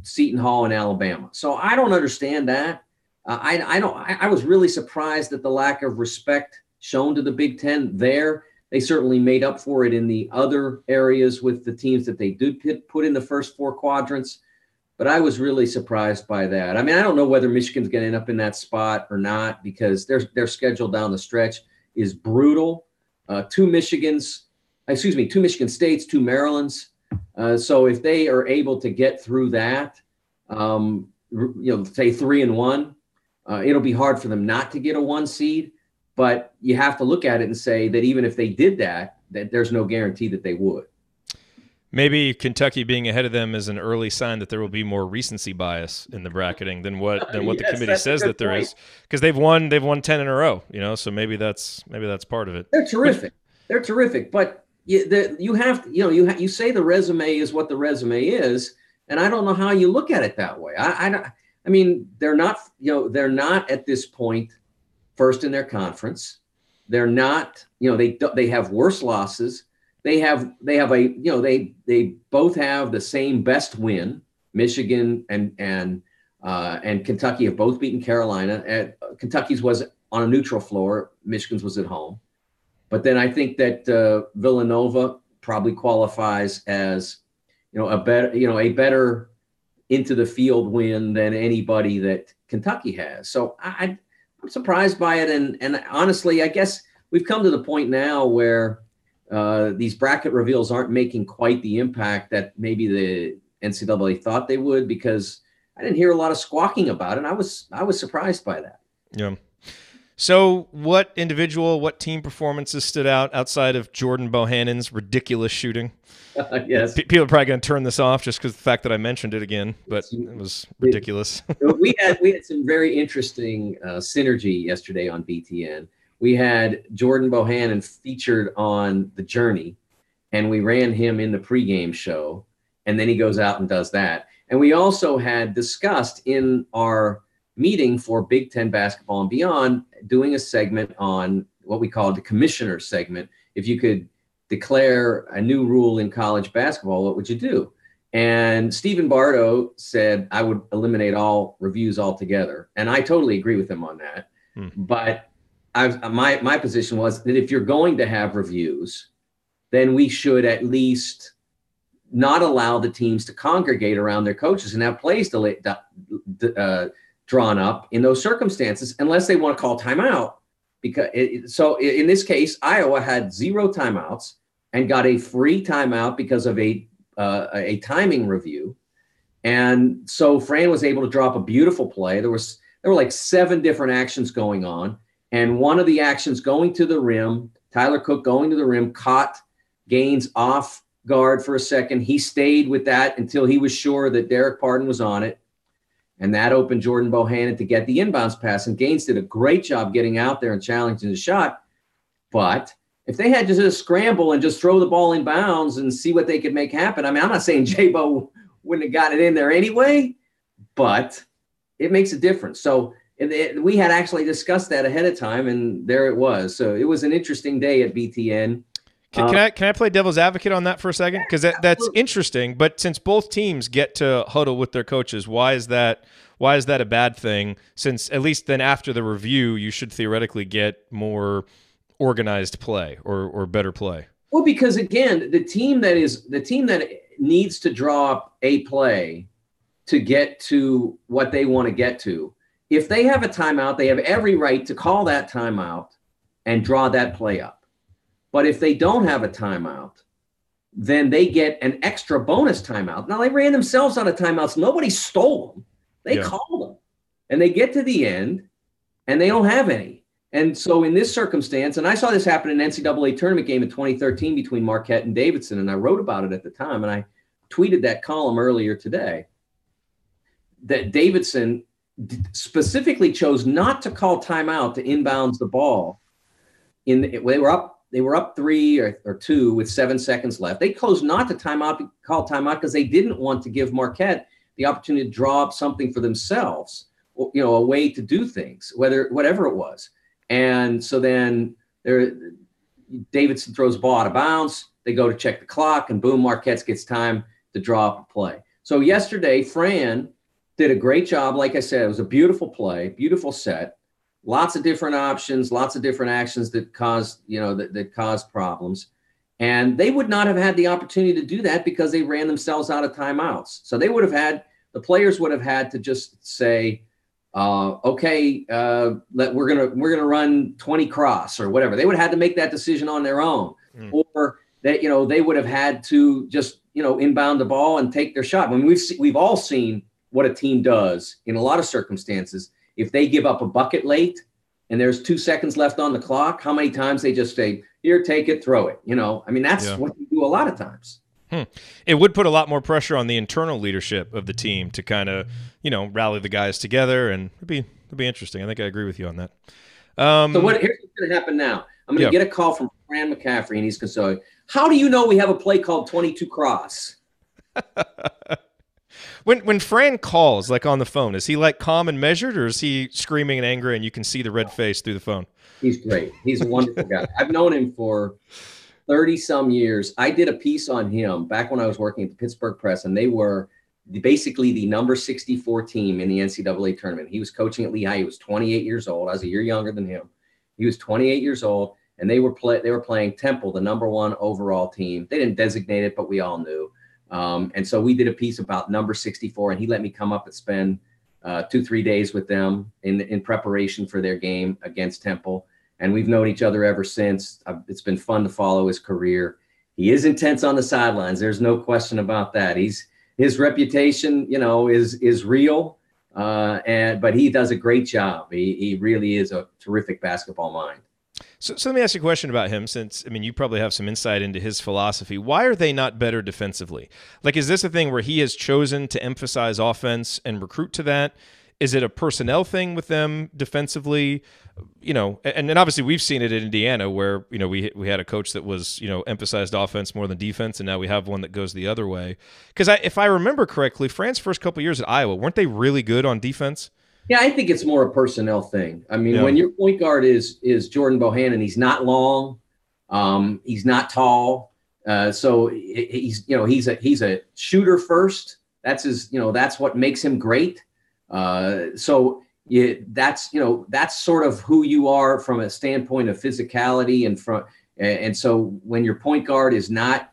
Seton Hall and Alabama. So I don't understand that. I was really surprised at the lack of respect shown to the Big Ten there. They certainly made up for it in the other areas with the teams that they did put in the first 4 quadrants. But I was really surprised by that. I mean, I don't know whether Michigan's going to end up in that spot or not, because their schedule down the stretch is brutal. 2 Michigan States, 2 Marylands. So if they are able to get through that, say 3-1, it'll be hard for them not to get a 1 seed. But you have to look at it and say that even if they did that there's no guarantee that they would.
Maybe Kentucky being ahead of them is an early sign that there will be more recency bias in the bracketing than what the committee says that there is, because they've won 10 in a row, so maybe that's part of it.
They're terrific, but you have to, you say the resume is what the resume is, and I don't know how you look at it that way. I mean, they're not at this point first in their conference. They're not, they have worse losses. They both have the same best win. Michigan and Kentucky have both beaten Carolina. Kentucky's was on a neutral floor. Michigan's was at home. But then I think that Villanova probably qualifies as, a better into the field win than anybody that Kentucky has. So I'm surprised by it. And honestly, I guess we've come to the point now where these bracket reveals aren't making quite the impact that maybe the NCAA thought they would, because I didn't hear a lot of squawking about it. I was surprised by that.
Yeah. So what team performances stood out outside of Jordan Bohannon's ridiculous shooting?
Yes.
People are probably going to turn this off just because the fact that I mentioned it again, but it was ridiculous.
we had some very interesting synergy yesterday on BTN. We had Jordan Bohannon featured on The Journey, and we ran him in the pregame show, and then he goes out and does that. And we also had discussed in our meeting for Big Ten basketball and beyond, doing a segment on what we call the commissioner segment. If you could declare a new rule in college basketball, what would you do? And Stephen Bardo said, I would eliminate all reviews altogether. And I totally agree with him on that. But my position was that if you're going to have reviews, then we should at least not allow the teams to congregate around their coaches and have plays drawn up in those circumstances, unless they want to call timeout. So in this case, Iowa had 0 timeouts and got a free timeout because of a timing review. And so Fran was able to drop a beautiful play. There were like 7 different actions going on. And one of the actions going to the rim, Tyler Cook going to the rim, caught Gaines off guard for a second. He stayed with that until he was sure that Derek Pardon was on it. And that opened Jordan Bohannon to get the inbounds pass. And Gaines did a great job getting out there and challenging the shot. But if they had to just scramble and just throw the ball in bounds and see what they could make happen, I mean, I'm not saying J-Bo wouldn't have got it in there anyway, but it makes a difference. So we had actually discussed that ahead of time, and there it was. So it was an interesting day at BTN.
Can I play devil's advocate on that for a second? Because that's interesting. But since both teams get to huddle with their coaches, why is that a bad thing? Since at least then after the review, you should theoretically get more organized play or better play.
Well, because again, the team that needs to draw up a play to get to what they want to get to, if they have a timeout, they have every right to call that timeout and draw that play up. But if they don't have a timeout, then they get an extra bonus timeout. Now, they ran themselves out of timeouts. Nobody stole them. They called them. And they get to the end, and they don't have any. And so in this circumstance, and I saw this happen in an NCAA tournament game in 2013 between Marquette and Davidson, and I wrote about it at the time, and I tweeted that column earlier today, that Davidson specifically chose not to call timeout to inbounds the ball. They were up 3 or 2 with 7 seconds left. They chose not to call timeout because they didn't want to give Marquette the opportunity to draw up something for themselves, a way to do things, whatever it was. And so then Davidson throws the ball out of bounds. They go to check the clock, and boom, Marquette gets time to draw up a play. So yesterday, Fran did a great job. Like I said, it was a beautiful play, beautiful set. Lots of different options, lots of different actions that caused problems. And they would not have had the opportunity to do that because they ran themselves out of timeouts. So the players would have had to just say, we're gonna run 20 cross or whatever. They would have had to make that decision on their own. Or that, they would have had to just, inbound the ball and take their shot. I mean, we've all seen what a team does in a lot of circumstances. If they give up a bucket late and there's 2 seconds left on the clock, how many times they just say, here, take it, throw it. I mean, that's what you do a lot of times.
It would put a lot more pressure on the internal leadership of the team to kind of, rally the guys together, and it'd be interesting. I think I agree with you on that.
So here's what's going to happen now. I'm going to get a call from Fran McCaffrey, and he's going to say, how do you know we have a play called 22 cross?
When Fran calls, like on the phone, is he like calm and measured, or is he screaming and angry and you can see the red face through the phone?
He's great. He's a wonderful guy. I've known him for 30-some years. I did a piece on him back when I was working at the Pittsburgh Press, and they were basically the number 64 team in the NCAA tournament. He was coaching at Lehigh. He was 28 years old. I was a year younger than him. He was 28 years old, and they were playing Temple, the number 1 overall team. They didn't designate it, but we all knew. And so we did a piece about number 64, and he let me come up and spend 2-3 days with them in preparation for their game against Temple. And we've known each other ever since. It's been fun to follow his career. He is intense on the sidelines. There's no question about that. His reputation, is real, but he does a great job. He really is a terrific basketball mind.
So let me ask you a question about him, since, you probably have some insight into his philosophy. Why are they not better defensively? Like, is this a thing where he has chosen to emphasize offense and recruit to that? Is it a personnel thing with them defensively? And obviously we've seen it in Indiana where, we had a coach that was, emphasized offense more than defense, and now we have one that goes the other way. Because if I remember correctly, Fran's first couple of years at Iowa, weren't they really good on defense?
Yeah, I think it's more a personnel thing. I mean, when your point guard is Jordan Bohannon, he's not long, he's not tall, so he's a shooter first. That's what makes him great. That's sort of who you are from a standpoint of physicality, and so when your point guard is not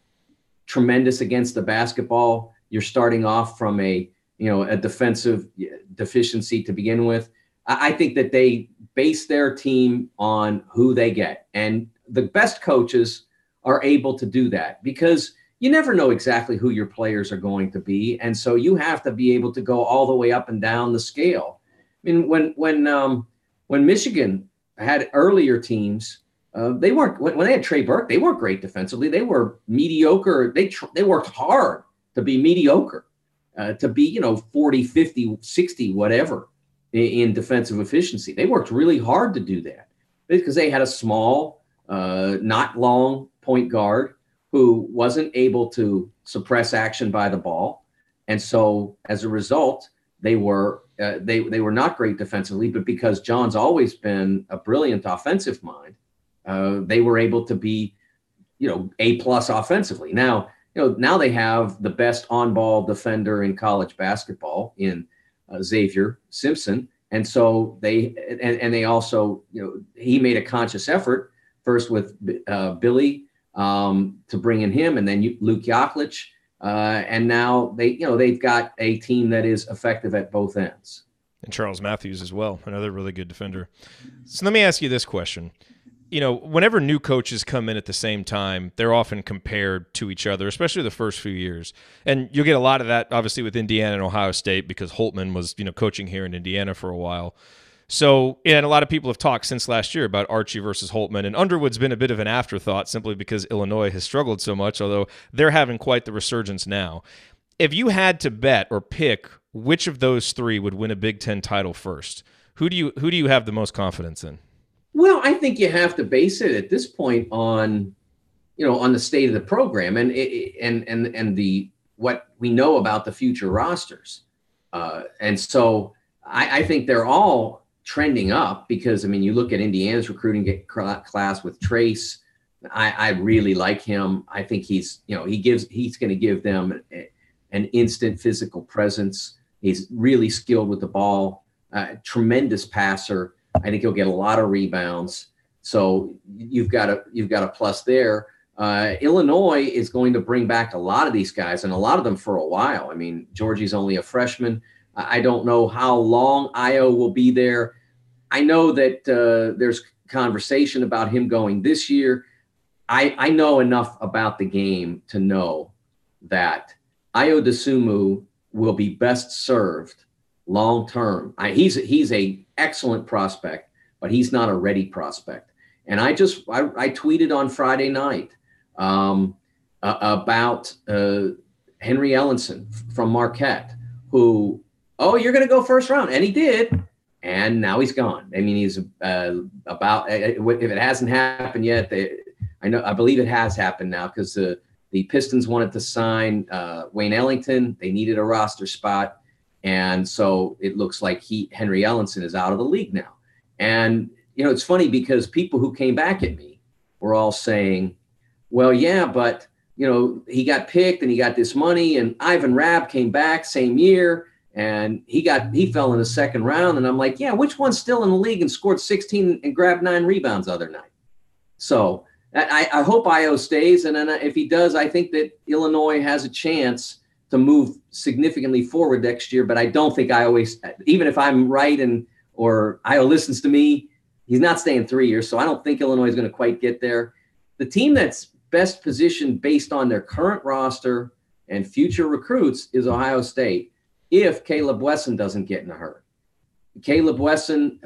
tremendous against the basketball, you're starting off from a defensive deficiency to begin with. I think that they base their team on who they get. And the best coaches are able to do that because you never know exactly who your players are going to be. And so you have to be able to go all the way up and down the scale. I mean, when Michigan had earlier teams, They weren't, when they had Trey Burke, they weren't great defensively. They were mediocre. They worked hard to be mediocre, to be, 40, 50, 60, whatever in defensive efficiency. They worked really hard to do that because they had a small, not long point guard who wasn't able to suppress action by the ball. And so as a result, they were not great defensively, but because John's always been a brilliant offensive mind, they were able to be, A+ offensively. Now they have the best on-ball defender in college basketball in Xavier Simpson. And so they also, he made a conscious effort first with Billy to bring in him, and then Luke Yaklich. And now they've got a team that is effective at both ends.
And Charles Matthews as well, another really good defender. So let me ask you this question. Whenever new coaches come in at the same time, they're often compared to each other, especially the first few years. And you'll get a lot of that, obviously, with Indiana and Ohio State because Holtman was, coaching here in Indiana for a while. So, and a lot of people have talked since last year about Archie versus Holtman, and Underwood's been a bit of an afterthought simply because Illinois has struggled so much, although they're having quite the resurgence now. If you had to bet or pick which of those three would win a Big Ten title first, who do you have the most confidence in?
Well, I think you have to base it at this point on, on the state of the program and the what we know about the future rosters, and so I think they're all trending up because you look at Indiana's recruiting class with Trace. I really like him. I think he's going to give them an instant physical presence. He's really skilled with the ball, tremendous passer. I think he'll get a lot of rebounds. So you've got a plus there. Illinois is going to bring back a lot of these guys, and a lot of them for a while. Georgie's only a freshman. I don't know how long Io will be there. I know that there's conversation about him going this year. I know enough about the game to know that Io DeSumo will be best served long term. He's a excellent prospect, but he's not a ready prospect. And I tweeted on Friday night about Henry Ellenson from Marquette, who, you're going to go first round. And he did. And now he's gone. He's about, if it hasn't happened yet, I believe it has happened now because the Pistons wanted to sign Wayne Ellington. They needed a roster spot. And so it looks like Henry Ellenson is out of the league now. And, it's funny because people who came back at me were all saying, well, yeah, but, he got picked and he got this money, and Ivan Rabb came back same year and he fell in the second round. And I'm like, yeah, which one's still in the league and scored 16 and grabbed 9 rebounds the other night? So I hope Io stays. And then if he does, I think that Illinois has a chance to move significantly forward next year. But I don't think even if I'm right or Io listens to me, he's not staying 3 years. So I don't think Illinois is going to quite get there. The team that's best positioned based on their current roster and future recruits is Ohio State, if Caleb Wesson doesn't get in a hurry. Caleb Wesson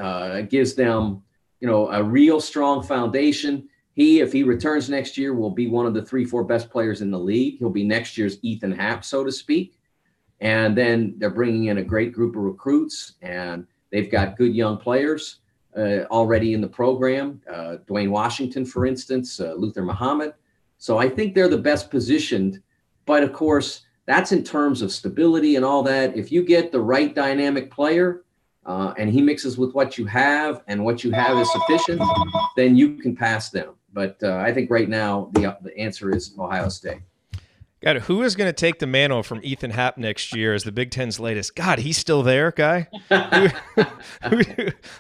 gives them, a real strong foundation. If he returns next year, will be one of the 3-4 best players in the league. He'll be next year's Ethan Happ, so to speak. And then they're bringing in a great group of recruits, and they've got good young players already in the program. Dwayne Washington, for instance, Luther Muhammad. So I think they're the best positioned. But of course, that's in terms of stability and all that. If you get the right dynamic player and he mixes with what you have and what you have is sufficient, then you can pass them. But I think right now the answer is Ohio State.
God, who is going to take the mantle from Ethan Happ next year as the Big Ten's latest? God, he's still there, guy?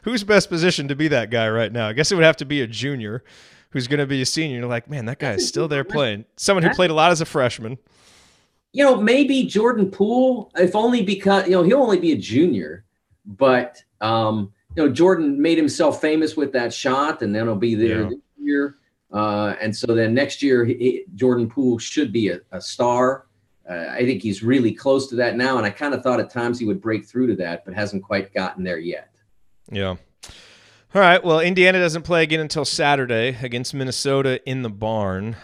Who's best positioned to be that guy right now? I guess it would have to be a junior who's going to be a senior. You're like, man, that guy is still there playing. Someone who played a lot as a freshman.
Maybe Jordan Poole, if only because, he'll only be a junior. But, Jordan made himself famous with that shot, and then he'll be there this year. And so then next year, Jordan Poole should be a star. I think he's really close to that now. And I kind of thought at times he would break through to that, but hasn't quite gotten there yet.
Yeah. All right, well, Indiana doesn't play again until Saturday against Minnesota in the barn.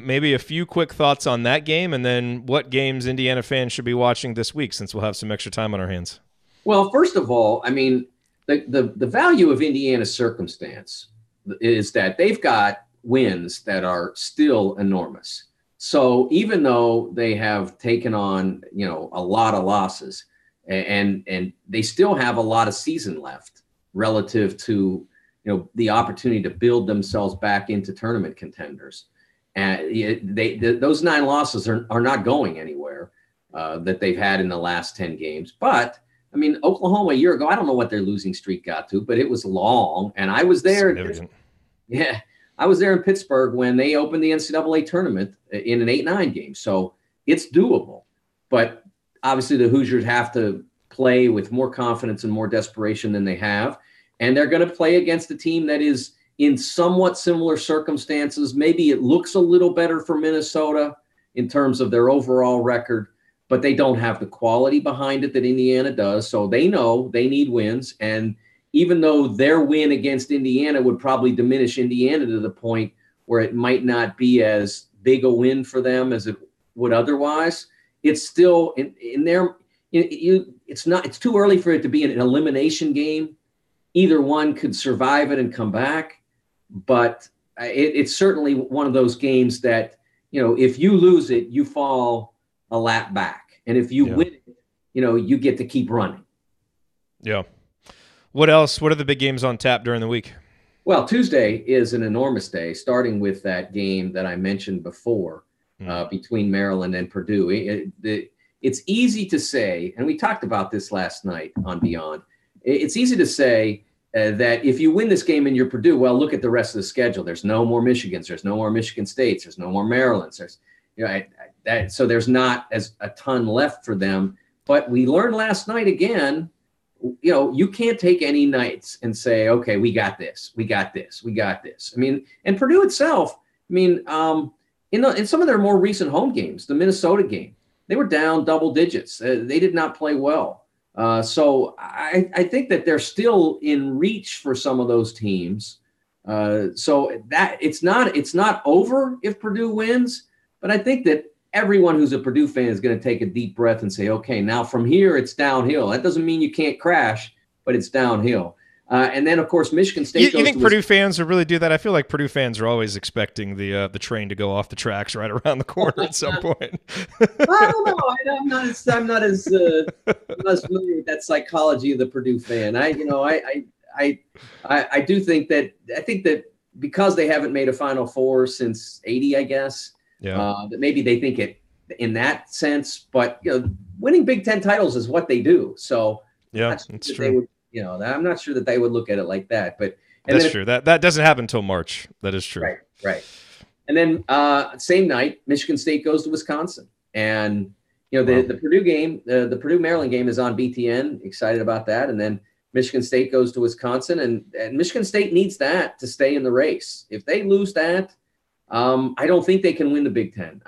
Maybe a few quick thoughts on that game, and then what games Indiana fans should be watching this week since we'll have some extra time on our hands.
Well, first of all, I mean, the value of Indiana's circumstance is that they've got wins that are still enormous. So even though they have taken on, a lot of losses and they still have a lot of season left relative to, the opportunity to build themselves back into tournament contenders. And those 9 losses are not going anywhere that they've had in the last 10 games. But I mean, Oklahoma a year ago, I don't know what their losing streak got to, but it was long. And I was there. I was there in Pittsburgh when they opened the NCAA tournament in an 8-9 game. So it's doable. But obviously the Hoosiers have to play with more confidence and more desperation than they have. And they're going to play against a team that is in somewhat similar circumstances. Maybe it looks a little better for Minnesota in terms of their overall record, but they don't have the quality behind it that Indiana does. So they know they need wins. And even though their win against Indiana would probably diminish Indiana to the point where it might not be as big a win for them as it would otherwise, it's still it's too early for it to be an elimination game. Either one could survive it and come back, but it's certainly one of those games that, if you lose it, you fall a lap back. And if you win it, you get to keep running.
Yeah. What else? What are the big games on tap during the week?
Well, Tuesday is an enormous day, starting with that game that I mentioned before between Maryland and Purdue. It's easy to say, and we talked about this last night on Beyond, it's easy to say that if you win this game and you're Purdue, well, look at the rest of the schedule. There's no more Michigans. There's no more Michigan States. There's no more Marylands. So there's not as a ton left for them. But we learned last night again, you can't take any nights and say, okay, we got this. We got this. We got this. I mean, and Purdue itself, in some of their more recent home games, the Minnesota game, they were down double digits. They did not play well. So I think that they're still in reach for some of those teams. So that it's not over if Purdue wins, but I think that everyone who's a Purdue fan is going to take a deep breath and say, okay, now from here it's downhill. That doesn't mean you can't crash, but it's downhill. And then, of course, Michigan State.
You think Purdue fans will really do that? I feel like Purdue fans are always expecting the train to go off the tracks right around the corner at some point.
I don't know. I'm not as familiar with that psychology of the Purdue fan. I do think that because they haven't made a Final Four since '80, I guess. Yeah. That maybe they think it in that sense, but winning Big Ten titles is what they do. So
yeah, it's true.
I'm not sure that they would look at it like that, but
that's true. That doesn't happen until March. That is true.
Right. And then same night, Michigan State goes to Wisconsin, and the Purdue game, the Purdue Maryland game is on BTN. Excited about that. And then Michigan State goes to Wisconsin, and Michigan State needs that to stay in the race. If they lose that, I don't think they can win the Big Ten.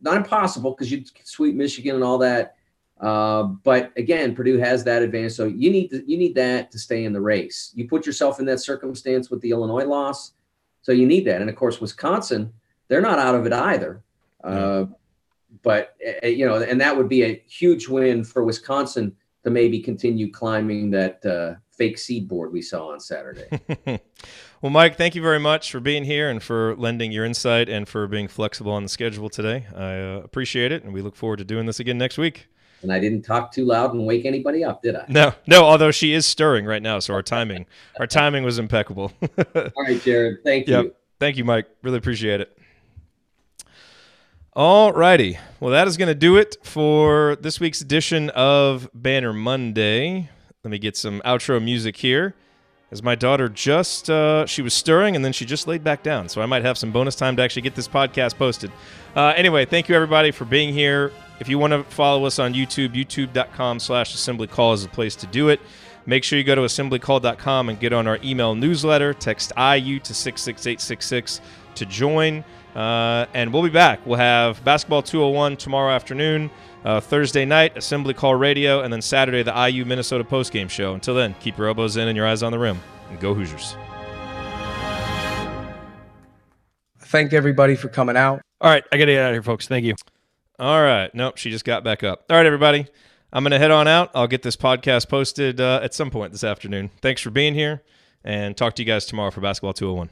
Not impossible because you sweep Michigan and all that. But again, Purdue has that advantage. So you need that to stay in the race. You put yourself in that circumstance with the Illinois loss. So you need that. And of course, Wisconsin, they're not out of it either. But and that would be a huge win for Wisconsin to maybe continue climbing that fake seed board we saw on Saturday.
Well, Mike, thank you very much for being here and for lending your insight and for being flexible on the schedule today. I appreciate it, and we look forward to doing this again next week.
And I didn't talk too loud and wake anybody up, did I?
No, although she is stirring right now, so our timing was impeccable.
All right, Jerod. Thank you.
Yep. Thank you, Mike. Really appreciate it. All righty. Well, that is going to do it for this week's edition of Banner Monday. Let me get some outro music here. As my daughter she was stirring and then she just laid back down. So I might have some bonus time to actually get this podcast posted. Anyway, thank you everybody for being here. If you want to follow us on YouTube, youtube.com/assemblycall is the place to do it. Make sure you go to assemblycall.com and get on our email newsletter. Text IU to 66866 to join. And we'll be back. We'll have Basketball 201 tomorrow afternoon, Thursday night, Assembly Call Radio, and then Saturday, the IU Minnesota postgame show. Until then, keep your elbows in and your eyes on the rim. and go Hoosiers.
Thank everybody for coming out.
All right, I got to get out of here, folks. Thank you.
All right. Nope, she just got back up. All right, everybody. I'm going to head on out. I'll get this podcast posted at some point this afternoon. Thanks for being here, and talk to you guys tomorrow for Basketball 201.